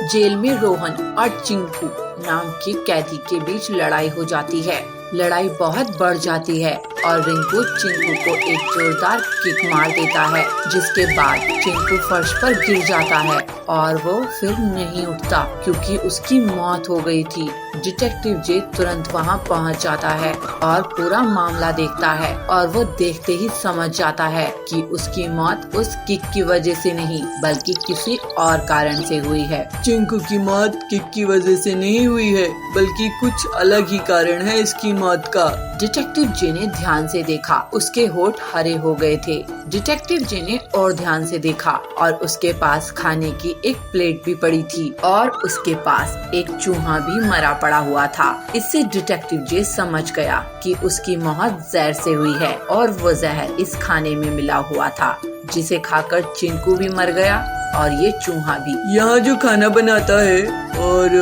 Jail में रोहन और चिंकू नाम के कैदी के बीच लड़ाई हो जाती है। लड़ाई बहुत बढ़ जाती है और रिंकू चिंकू को एक जोरदार किक मार देता है, जिसके बाद चिंकू फर्श पर गिर जाता है और वो फिर नहीं उठता क्योंकि उसकी मौत हो गई थी। डिटेक्टिव जे तुरंत वहां पहुंच जाता है और पूरा मामला देखता है और वो देखते ही समझ जाता है कि उसकी मौत उस किक की वजह से नहीं बल्कि किसी और कारण से हुई है। चिंकू की मौत किक की वजह से नहीं हुई है बल्कि कुछ अलग ही कारण है इसकी मौत का। डिटेक्टिव जे ने ध्यान से देखा, उसके होठ हरे हो गए थे। डिटेक्टिव जे ने और ध्यान से देखा और उसके पास खाने की एक प्लेट भी पड़ी थी और उसके पास एक चूहा भी मरा पड़ा हुआ था। इससे डिटेक्टिव जे समझ गया कि उसकी मौत जहर से हुई है और वो जहर इस खाने में मिला हुआ था, जिसे खाकर चिंकू भी मर गया और ये चूहा भी। यहाँ जो खाना बनाता है और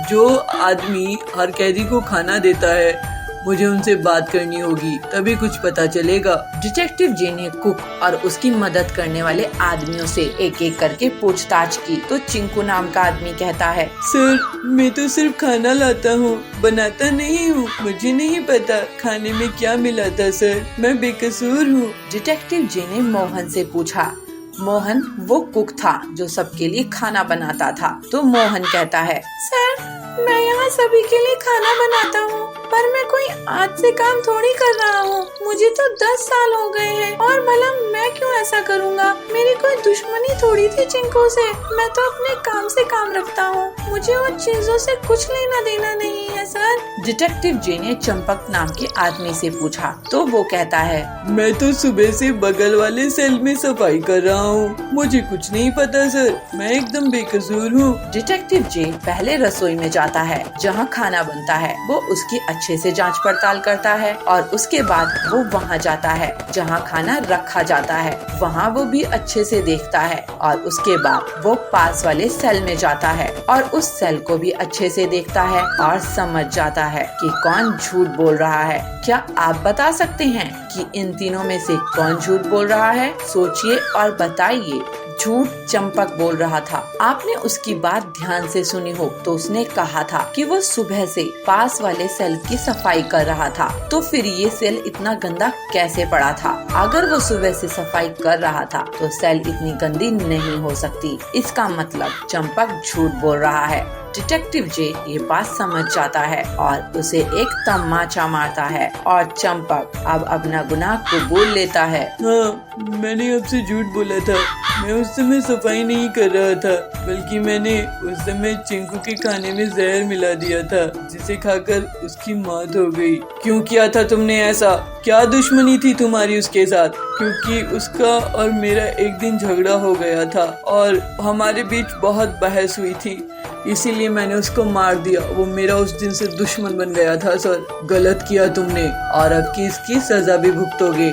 जो आदमी हर कैदी को खाना देता है, मुझे उनसे बात करनी होगी, तभी कुछ पता चलेगा। डिटेक्टिव जे ने कुक और उसकी मदद करने वाले आदमियों से एक एक करके पूछताछ की तो चिंकू नाम का आदमी कहता है, सर मैं तो सिर्फ खाना लाता हूँ, बनाता नहीं हूँ, मुझे नहीं पता खाने में क्या मिला था सर, मैं बेकसूर हूँ। डिटेक्टिव जे ने मोहन से पूछा। मोहन वो कुक था जो सबके लिए खाना बनाता था। तो मोहन कहता है, सर मैं यहाँ सभी के लिए खाना बनाता हूँ, पर मैं कोई आज से काम थोड़ी कर रहा हूँ। मुझे तो 10 साल हो गए हैं और भला मैं क्यों ऐसा करूँगा? मेरी कोई दुश्मनी थोड़ी थी चिंकू से। मैं तो अपने काम से काम रखता हूँ, मुझे उन चीजों से कुछ लेना देना नहीं है सर। डिटेक्टिव जे ने चंपक नाम के आदमी से पूछा तो वो कहता है, मैं तो सुबह से बगल वाले सेल में सफाई कर रहा हूँ, मुझे कुछ नहीं पता सर, मैं एकदम बेकसूर हूँ। डिटेक्टिव जे पहले रसोई में जाता है जहाँ खाना बनता है। वो उसकी अच्छे से जांच पड़ताल करता है और उसके बाद वो वहाँ जाता है जहाँ खाना रखा जाता है। वहाँ वो भी अच्छे से देखता है और उसके बाद वो पास वाले सेल में जाता है और उस सेल को भी अच्छे से देखता है और समझ जाता है कि कौन झूठ बोल रहा है। क्या आप बता सकते हैं कि इन तीनों में से कौन झूठ बोल रहा है? सोचिए और बताइए। झूठ चंपक बोल रहा था। आपने उसकी बात ध्यान से सुनी हो तो उसने कहा था कि वो सुबह से पास वाले सेल की सफाई कर रहा था, तो फिर ये सेल इतना गंदा कैसे पड़ा था? अगर वो सुबह से सफाई कर रहा था तो सेल इतनी गंदी नहीं हो सकती। इसका मतलब चंपक झूठ बोल रहा है। डिटेक्टिव जे ये बात समझ जाता है और उसे एक तमाचा मारता है और चंपक अब अपना गुनाह कबूल लेता है। हाँ, मैंने आपसे झूठ बोला था, मैं उस समय सफाई नहीं कर रहा था, बल्कि मैंने उस समय चिंकू के खाने में जहर मिला दिया था, जिसे खाकर उसकी मौत हो गई। क्यों किया था तुमने ऐसा? क्या दुश्मनी थी तुम्हारी उसके साथ? क्योंकि उसका और मेरा एक दिन झगड़ा हो गया था और हमारे बीच बहुत बहस हुई थी, इसीलिए मैंने उसको मार दिया। वो मेरा उस दिन से दुश्मन बन गया था सर। गलत किया तुमने और अब की इसकी सजा भी भुगतोगे।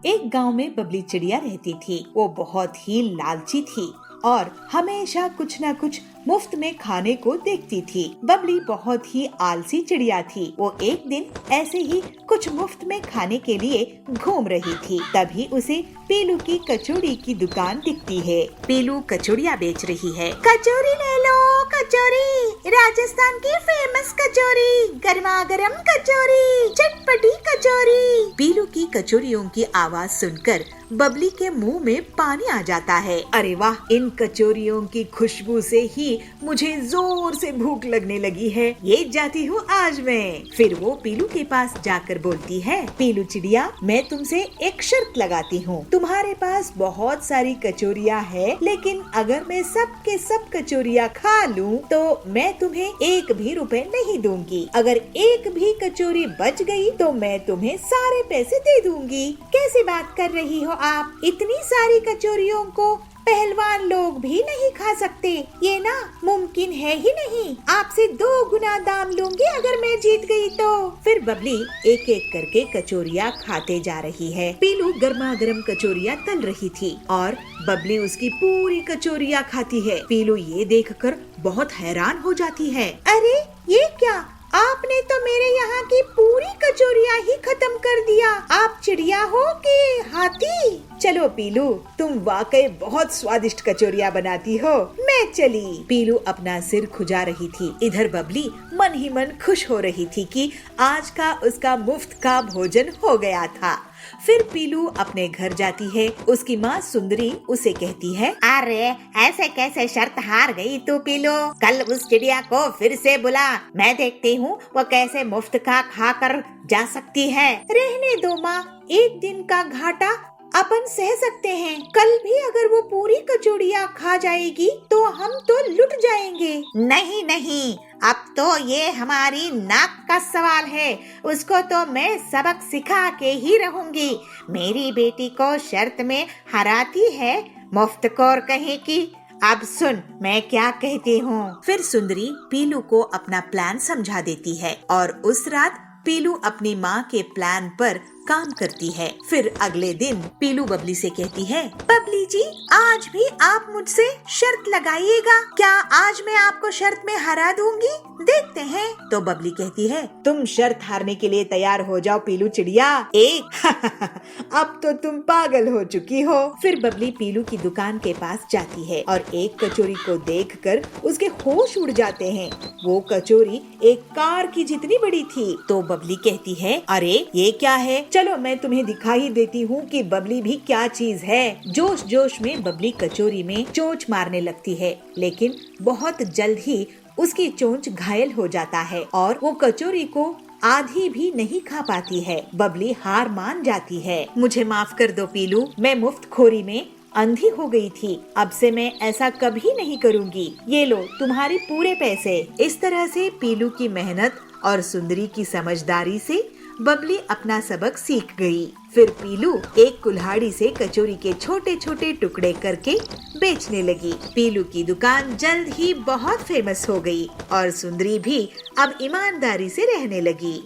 एक गांव में बबली चिड़िया रहती थी। वो बहुत ही लालची थी और हमेशा कुछ न कुछ मुफ्त में खाने को देखती थी। बबली बहुत ही आलसी चिड़िया थी। वो एक दिन ऐसे ही कुछ मुफ्त में खाने के लिए घूम रही थी, तभी उसे पीलू की कचौड़ी की दुकान दिखती है। पीलू कचौड़ियाँ बेच रही है। कचौड़ी ले लो, कचौड़ी, राजस्थान की फेमस कचौड़ी, गर्मा गर्म कचौड़ी, चटपटी कचौड़ी। पीलू की कचौड़ियों की आवाज सुनकर बबली के मुंह में पानी आ जाता है। अरे वाह, इन कचौरियों की खुशबू से ही मुझे जोर से भूख लगने लगी है, ये जाती हूँ आज मैं। फिर वो पीलू के पास जाकर बोलती है, पीलू चिड़िया, मैं तुमसे एक शर्त लगाती हूँ। तुम्हारे पास बहुत सारी कचौरियाँ है, लेकिन अगर मैं सब के सब कचौरियाँ खा लूँ तो मैं तुम्हें एक भी रुपए नहीं दूंगी। अगर एक भी कचौरी बच गई तो मैं तुम्हें सारे पैसे दे दूंगी। कैसी बात कर रही हो आप? इतनी सारी कचौरियों को पहलवान लोग भी नहीं खा सकते, ये ना मुमकिन है ही नहीं। आपसे 2 गुना दाम लूंगी अगर मैं जीत गई तो। फिर बबली एक एक करके कचौरियाँ खाते जा रही है। पीलू गर्मा गर्म कचौरियाँ तल रही थी और बबली उसकी पूरी कचौरियाँ खाती है। पीलू ये देखकर बहुत हैरान हो जाती है। अरे ये क्या, आपने तो मेरे यहाँ की पूरी कचौरियाँ ही खत्म कर दिया। आप चिड़िया हो कि हाथी? चलो पीलू, तुम वाकई बहुत स्वादिष्ट कचौरियाँ बनाती हो, मैं चली। पीलू अपना सिर खुजा रही थी। इधर बबली मन ही मन खुश हो रही थी कि आज का उसका मुफ्त का भोजन हो गया था। फिर पीलू अपने घर जाती है। उसकी माँ सुंदरी उसे कहती है, अरे ऐसे कैसे शर्त हार गई तू पीलू? कल उस चिड़िया को फिर से बुला, मैं देखती हूँ वो कैसे मुफ्त का खाकर जा सकती है। रहने दो माँ, एक दिन का घाटा अपन सह सकते हैं। कल भी अगर वो पूरी कचौड़ियाँ खा जाएगी तो हम तो लुट जाएंगे। नहीं नहीं, अब तो ये हमारी नाक का सवाल है। उसको तो मैं सबक सिखा के ही रहूंगी। मेरी बेटी को शर्त में हराती है, मुफ्तखोर कहीं की। अब सुन मैं क्या कहती हूँ। फिर सुंदरी पीलू को अपना प्लान समझा देती है और उस रात पीलू अपनी माँ के प्लान पर काम करती है। फिर अगले दिन पीलू बबली से कहती है, बबली जी आज भी आप मुझसे शर्त लगाइएगा। क्या आज मैं आपको शर्त में हरा दूंगी? देखते हैं। तो बबली कहती है, तुम शर्त हारने के लिए तैयार हो जाओ पीलू चिड़िया। अब तो तुम पागल हो चुकी हो। फिर बबली पीलू की दुकान के पास जाती है और एक कचौरी को देखकर उसके होश उड़ जाते हैं। वो कचौरी एक कार की जितनी बड़ी थी। तो बबली कहती है, अरे ये क्या है? चलो मैं तुम्हें दिखा ही देती हूँ कि बबली भी क्या चीज है। जोश जोश में बबली कचौरी में चोंच मारने लगती है, लेकिन बहुत जल्द ही उसकी चोंच घायल हो जाता है और वो कचौरी को आधी भी नहीं खा पाती है। बबली हार मान जाती है। मुझे माफ कर दो पीलू, मैं मुफ्तखोरी में अंधी हो गई थी। अब से मैं ऐसा कभी नहीं करूँगी। ये लो तुम्हारे पूरे पैसे। इस तरह से पीलू की मेहनत और सुंदरी की समझदारी से बबली अपना सबक सीख गई। फिर पीलू एक कुल्हाड़ी से कचौरी के छोटे छोटे टुकड़े करके बेचने लगी। पीलू की दुकान जल्द ही बहुत फेमस हो गई और सुंदरी भी अब ईमानदारी से रहने लगी।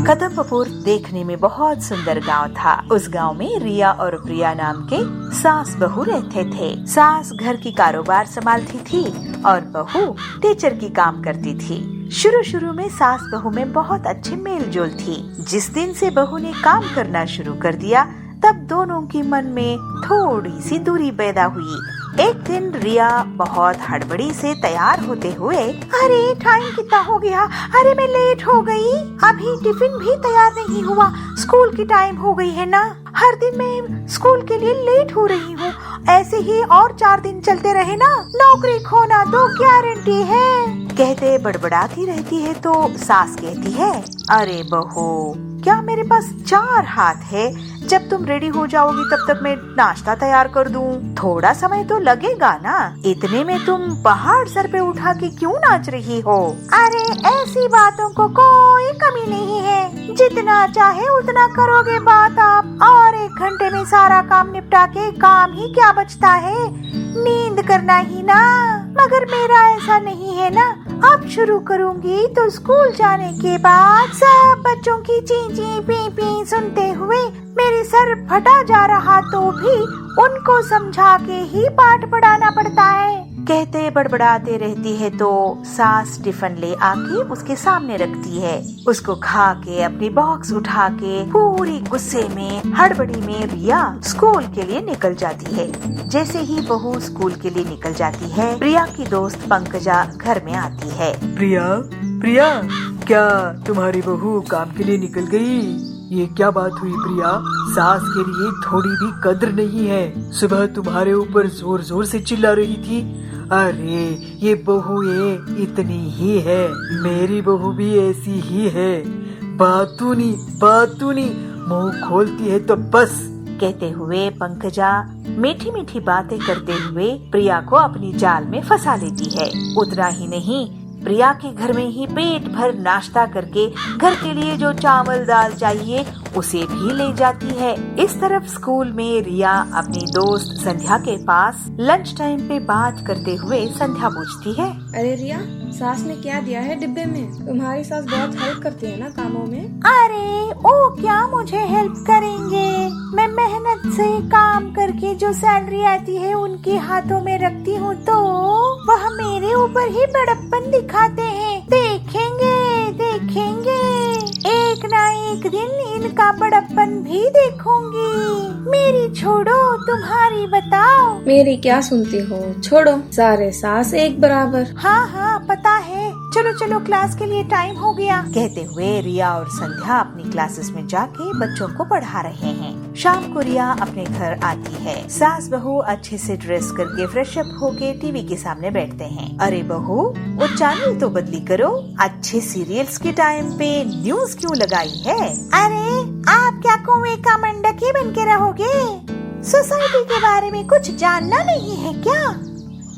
कदमपुर देखने में बहुत सुंदर गांव था। उस गांव में रिया और प्रिया नाम के सास बहू रहते थे। सास घर की कारोबार संभालती थी और बहू टीचर की काम करती थी। शुरू में सास बहू में बहुत अच्छी मेल जोल थी। जिस दिन से बहू ने काम करना शुरू कर दिया तब दोनों की मन में थोड़ी सी दूरी पैदा हुई। एक दिन रिया बहुत हड़बड़ी से तैयार होते हुए, अरे टाइम कितना हो गया, अरे मैं लेट हो गई, अभी टिफिन भी तैयार नहीं हुआ, स्कूल की टाइम हो गई है ना, हर दिन मैं स्कूल के लिए लेट हो रही हूँ। ऐसे ही और 4 दिन चलते रहे ना, नौकरी खोना तो गारंटी है। कहते बड़बड़ाती रहती है तो सास कहती है, अरे बहू क्या मेरे पास 4 हाथ है, जब तुम रेडी हो जाओगी तब तक मैं नाश्ता तैयार कर दूं। थोड़ा समय तो लगेगा ना, इतने में तुम पहाड़ सर पे उठा के क्यों नाच रही हो? अरे ऐसी बातों को कोई कमी नहीं है, जितना चाहे उतना करोगे बात आप, और 1 घंटे में सारा काम निपटा के काम ही क्या बचता है, नींद करना ही ना। मगर मेरा ऐसा नहीं है ना, अब शुरू करूंगी तो स्कूल जाने के बाद सब बच्चों की ची ची पी पी सुनते हुए मेरे सर फटा जा रहा तो भी उनको समझा के ही पाठ पढ़ाना पड़ता है। कहते बड़बड़ाते रहती है तो सास टिफिन ले आके उसके सामने रखती है। उसको खा के अपनी बॉक्स उठा के पूरी गुस्से में हड़बड़ी में रिया स्कूल के लिए निकल जाती है। जैसे ही बहू स्कूल के लिए निकल जाती है, प्रिया की दोस्त पंकजा घर में आती है। प्रिया क्या तुम्हारी बहू काम के लिए निकल गई? ये क्या बात हुई प्रिया? सास के लिए थोड़ी भी कद्र नहीं है। सुबह तुम्हारे ऊपर जोर जोर से चिल्ला रही थी, अरे ये बहू ये इतनी ही है, मेरी बहू भी ऐसी ही है, बातूनी मुंह खोलती है तो बस। कहते हुए पंकजा मीठी मीठी बातें करते हुए प्रिया को अपनी जाल में फंसा लेती है। उतना ही नहीं, प्रिया के घर में ही पेट भर नाश्ता करके घर के लिए जो चावल दाल चाहिए उसे भी ले जाती है। इस तरफ स्कूल में रिया अपनी दोस्त संध्या के पास लंच टाइम पे बात करते हुए संध्या पूछती है, अरे रिया, सास ने क्या दिया है डिब्बे में? तुम्हारी सास बहुत हेल्प करती है ना कामों में। अरे ओ क्या मुझे हेल्प करेंगे, मैं मेहनत से काम करके जो सैलरी आती है उनके हाथों में रखती हूँ तो वह मेरे ऊपर ही बड़प्पन दिखाते हैं। देखेंगे एक ना एक दिन इनका बड़प्पन भी देखूंगी। मेरी छोड़ो, तुम्हारी बताओ। मेरी क्या सुनती हो, छोड़ो, सारे सास एक बराबर। हाँ हाँ पता है, चलो चलो क्लास के लिए टाइम हो गया। कहते हुए रिया और संध्या अपनी क्लासेस में जाके बच्चों को पढ़ा रहे हैं। शाम को रिया अपने घर आती है। सास बहू अच्छे से ड्रेस करके फ्रेश अप होके टीवी के सामने बैठते हैं। अरे बहू, वो चैनल तो बदली करो, अच्छे सीरियल्स के टाइम पे न्यूज क्यों लगाई है? अरे आप क्या कुएं का मंडकी बन के रहोगे? सोसाइटी के बारे में कुछ जानना नहीं है क्या?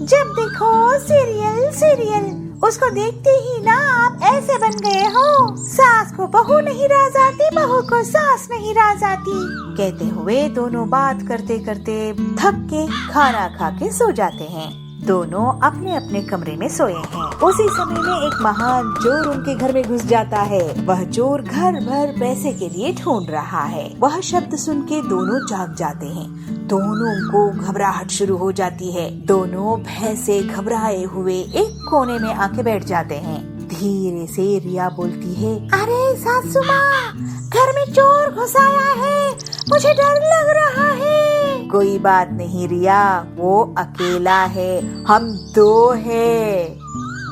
जब देखो सीरियल सीरियल, उसको देखते ही ना आप ऐसे बन गए हो। सास को बहू नहीं राज आती, बहू को सास नहीं राज आती। कहते हुए दोनों बात करते करते थक के खाना खा के सो जाते हैं। दोनों अपने अपने कमरे में सोए हैं। उसी समय में एक महान चोर उनके घर में घुस जाता है। वह चोर घर भर पैसे के लिए ढूंढ रहा है। वह शब्द सुन के दोनों जाग जाते हैं। दोनों को घबराहट शुरू हो जाती है। दोनों भय से घबराए हुए एक कोने में आके बैठ जाते हैं। धीरे से रिया बोलती है, अरे सासू माँ, घर में चोर घुस आया है, मुझे डर लग रहा है। कोई बात नहीं रिया, वो अकेला है, हम दो हैं,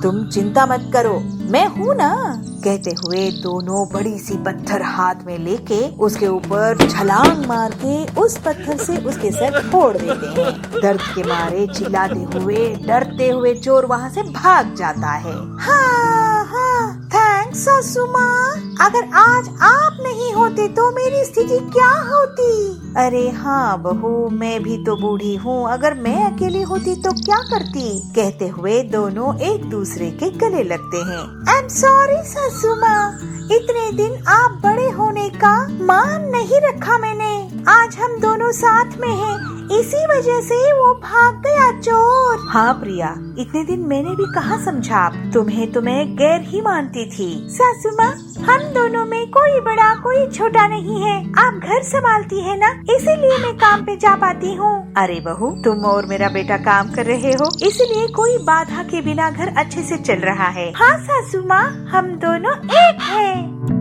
तुम चिंता मत करो, मैं हूँ ना। कहते हुए दोनों बड़ी सी पत्थर हाथ में लेके उसके ऊपर छलांग मार के उस पत्थर से उसके सर फोड़ देते हैं। दर्द के मारे चिल्लाते हुए डरते हुए चोर वहाँ से भाग जाता है। हाँ हाँ, थैंक्स सासू माँ, अगर आज आप नहीं होते तो मेरी स्थिति क्या होती? अरे हाँ बहू, मैं भी तो बूढ़ी हूँ, अगर मैं अकेली होती तो क्या करती? कहते हुए दोनों एक दूसरे के गले लगते हैं। आई एम सॉरी सासू माँ, इतने दिन आप बड़े होने का मान नहीं रखा मैंने। आज हम दोनों साथ में हैं, इसी वजह से वो भाग गया चोर। हाँ प्रिया, इतने दिन मैंने भी कहाँ समझा, तुम्हें तो मैं गैर ही मानती थी। सासू माँ, हम दोनों में कोई बड़ा कोई छोटा नहीं है, आप घर संभालती है ना, इसीलिए मैं काम पे जा पाती हूँ। अरे बहू, तुम और मेरा बेटा काम कर रहे हो, इसलिए कोई बाधा के बिना घर अच्छे से चल रहा है। हाँ सासू माँ, हम दोनों एक हैं।